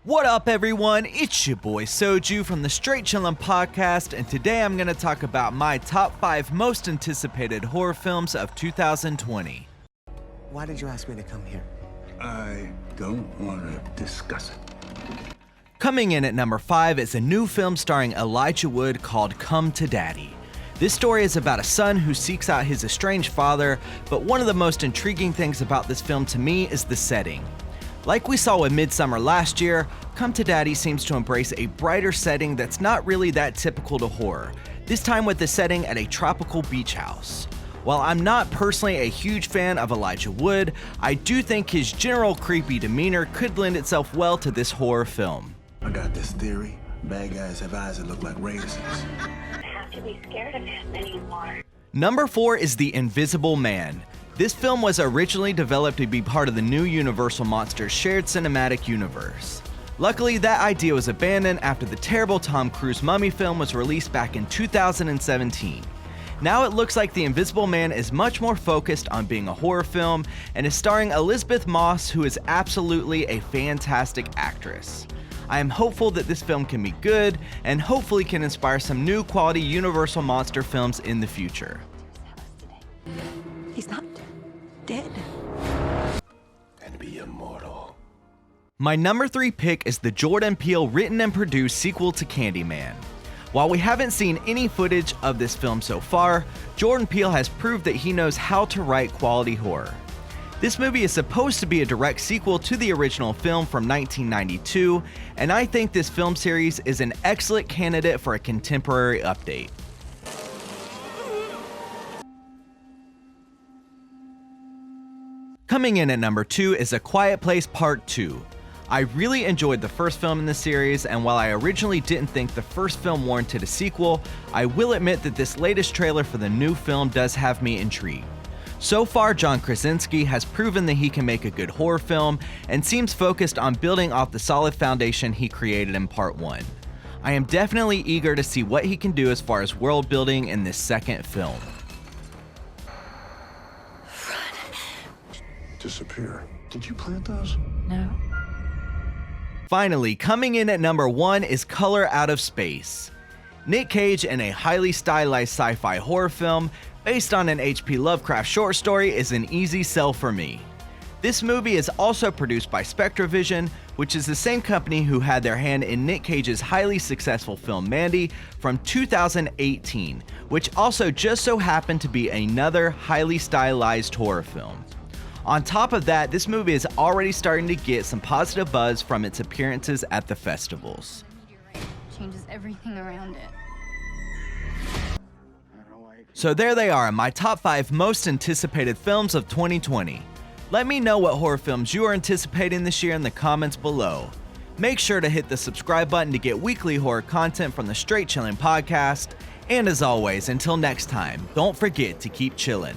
What up, everyone? It's your boy Soju from the Straight Chillin' Podcast, and today I'm gonna talk about my top 5 most anticipated horror films of 2020. Why did you ask me to come here? I don't want to discuss it. Coming in at number 5 is a new film starring Elijah Wood called Come to Daddy. This story is about a son who seeks out his estranged father, but one of the most intriguing things about this film to me is the setting. Like we saw with Midsommar last year, Come to Daddy seems to embrace a brighter setting that's not really that typical to horror, this time with the setting at a tropical beach house. While I'm not personally a huge fan of Elijah Wood, I do think his general creepy demeanor could lend itself well to this horror film. I got this theory. Bad guys have eyes that look like raisins. I have to be scared of him anymore. Number 4 is The Invisible Man. This film was originally developed to be part of the new Universal Monsters shared cinematic universe. Luckily, that idea was abandoned after the terrible Tom Cruise Mummy film was released back in 2017. Now it looks like The Invisible Man is much more focused on being a horror film and is starring Elizabeth Moss, who is absolutely a fantastic actress. I am hopeful that this film can be good and hopefully can inspire some new quality Universal Monster films in the future. He's not dead. And be immortal. My number 3 pick is the Jordan Peele written and produced sequel to Candyman. While we haven't seen any footage of this film so far, Jordan Peele has proved that he knows how to write quality horror. This movie is supposed to be a direct sequel to the original film from 1992, and I think this film series is an excellent candidate for a contemporary update. Coming in at number 2 is A Quiet Place Part 2. I really enjoyed the first film in the series, and while I originally didn't think the first film warranted a sequel, I will admit that this latest trailer for the new film does have me intrigued. So far, John Krasinski has proven that he can make a good horror film and seems focused on building off the solid foundation he created in Part 1. I am definitely eager to see what he can do as far as world building in this second film. Disappear. Did you plant those? No. Finally, coming in at number 1 is Color Out of Space. Nick Cage in a highly stylized sci-fi horror film based on an H.P. Lovecraft short story is an easy sell for me. This movie is also produced by SpectraVision, which is the same company who had their hand in Nick Cage's highly successful film Mandy from 2018, which also just so happened to be another highly stylized horror film. On top of that, this movie is already starting to get some positive buzz from its appearances at the festivals. Changes everything around it. So there they are, my top 5 most anticipated films of 2020. Let me know what horror films you are anticipating this year in the comments below. Make sure to hit the subscribe button to get weekly horror content from the Straight Chillin' Podcast. And as always, until next time, don't forget to keep chillin'.